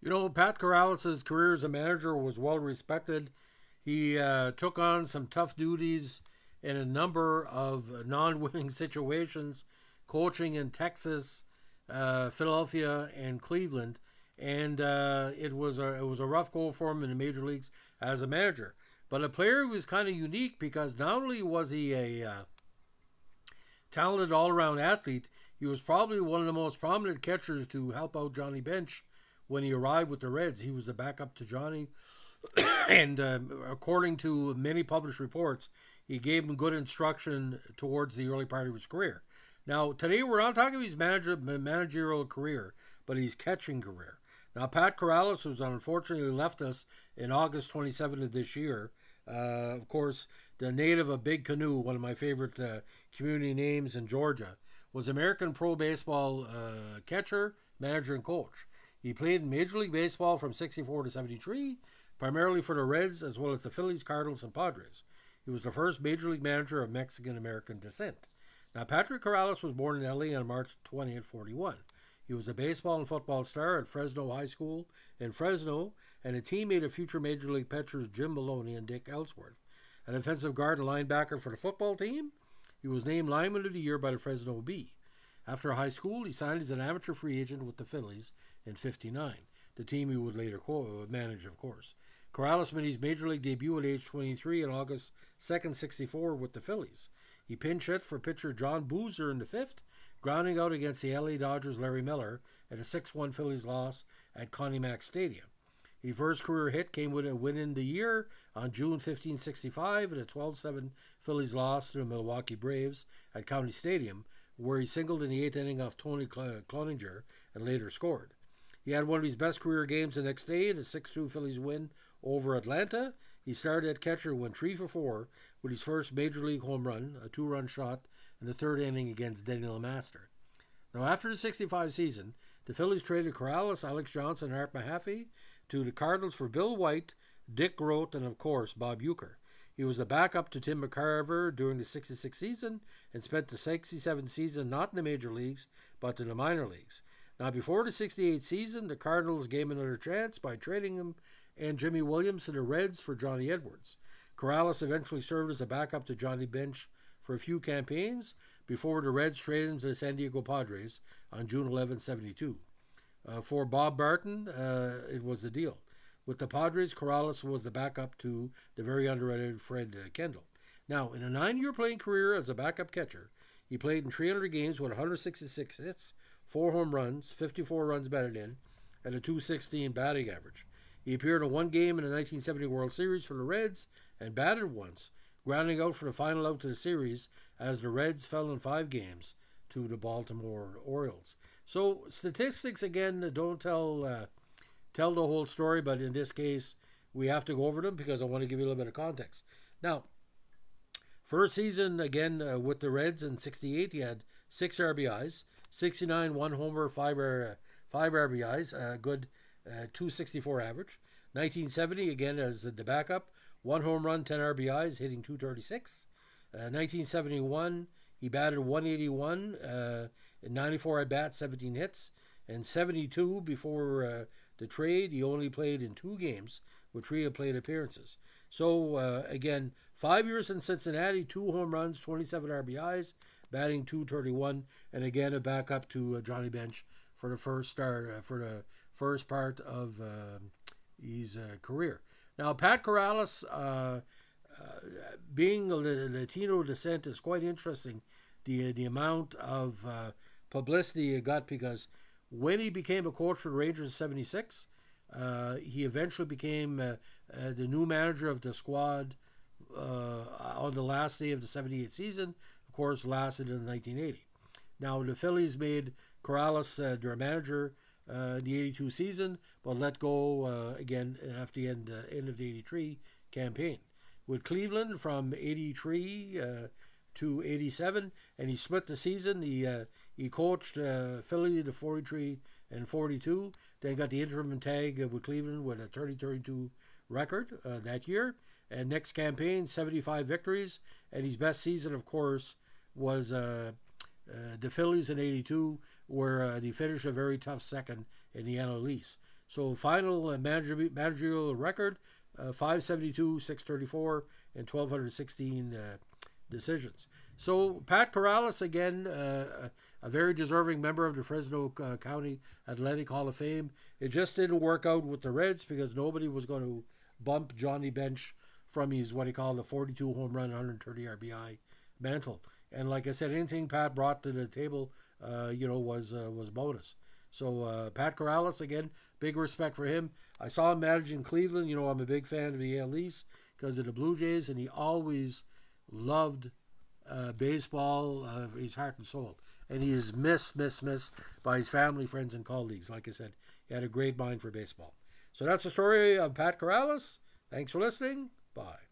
You know, Pat Corrales' career as a manager was well respected. He took on some tough duties in a number of non-winning situations, coaching in Texas, Philadelphia, and Cleveland, and it was a rough go for him in the major leagues as a manager. But a player who was kind of unique because not only was he a talented all-around athlete, he was probably one of the most prominent catchers to help out Johnny Bench when he arrived with the Reds. He was a backup to Johnny, and according to many published reports, he gave him good instruction towards the early part of his career. Now, today we're not talking about his managerial career, but his catching career. Now, Pat Corrales, who's unfortunately left us in August 27th of this year, of course, the native of Big Canoe, one of my favorite community names in Georgia, was American Pro Baseball catcher, manager, and coach. He played in Major League Baseball from 64 to 73, primarily for the Reds, as well as the Phillies, Cardinals, and Padres. He was the first Major League manager of Mexican-American descent. Now, Patrick Corrales was born in LA on March 20th, 41. He was a baseball and football star at Fresno High School in Fresno, and a teammate of future Major League pitchers Jim Maloney and Dick Ellsworth. An offensive guard and linebacker for the football team, he was named Lineman of the Year by the Fresno Bee. After high school, he signed as an amateur free agent with the Phillies in '59, the team he would later manage, of course. Corrales made his major league debut at age 23 on August 2nd, '64 with the Phillies. He pinch hit for pitcher John Boozer in the fifth, grounding out against the LA Dodgers' Larry Miller at a 6-1 Phillies loss at Connie Mack Stadium. His first career hit came with a win in the year on June 15, '65 in a 12-7 Phillies loss to the Milwaukee Braves at County Stadium, where he singled in the eighth inning off Tony Cloninger and later scored. He had one of his best career games the next day in a 6-2 Phillies win over Atlanta. He started at catcher, went 3 for 4 with his first major league home run, a 2-run shot in the third inning against Denny LeMaster. Now, after the '65 season, the Phillies traded Corrales, Alex Johnson, and Art Mahaffey to the Cardinals for Bill White, Dick Groat, and of course Bob Uecker. He was a backup to Tim McCarver during the '66 season and spent the '67 season not in the major leagues but in the minor leagues. Now, before the '68 season, the Cardinals gave him another chance by trading him and Jimmy Williams to the Reds for Johnny Edwards. Corrales eventually served as a backup to Johnny Bench for a few campaigns before the Reds traded him to the San Diego Padres on June 11, '72. For Bob Barton, it was the deal. With the Padres, Corrales was the backup to the very underrated Fred Kendall. Now, in a 9-year playing career as a backup catcher, he played in 300 games with 166 hits, 4 home runs, 54 runs batted in, and a .216 batting average. He appeared in one game in the 1970 World Series for the Reds and batted once, grounding out for the final out to the series as the Reds fell in 5 games to the Baltimore Orioles. So statistics, again, don't tell the whole story, but in this case, we have to go over them because I want to give you a little bit of context. Now, first season, again, with the Reds in '68, he had 6 RBIs, 69, 1 homer, 5 RBIs, good .264 average. 1970, again, as the backup, 1 home run, 10 RBIs, hitting .236. 1971, he batted .181 in 94 at-bats, 17 hits. And 72, before the trade, he only played in 2 games with 3 plate appearances. So, again, 5 years in Cincinnati, 2 home runs, 27 RBIs, batting .231, and again a backup to Johnny Bench for the first part of his career. Now, Pat Corrales, being a Latino descent, is quite interesting. The amount of publicity he got, because when he became a coach for the Rangers in '76, he eventually became the new manager of the squad on the last day of the '78 season. Of course, lasted in 1980. Now, the Phillies made Corrales their manager in the '82 season, but let go again after the end of the '83 campaign. With Cleveland from '83 to '87, and he split the season. He coached Philly to 43 and 42, then got the interim tag with Cleveland with a 30-32 record that year. And next campaign, 75 victories, and his best season, of course, was the Phillies in '82, where they finished a very tough second in the NL East. So final managerial record, 572, 634, and 1,216 decisions. So Pat Corrales, again, a very deserving member of the Fresno County Athletic Hall of Fame. It just didn't work out with the Reds because nobody was going to bump Johnny Bench from his, what he called, the 42 home run, 130 RBI mantle. And like I said, anything Pat brought to the table, was bonus. So Pat Corrales, again, big respect for him. I saw him managing Cleveland. I'm a big fan of the AL East because of the Blue Jays, and he always loved baseball, his heart and soul. And he is missed by his family, friends, and colleagues. Like I said, he had a great mind for baseball. So that's the story of Pat Corrales. Thanks for listening. Bye.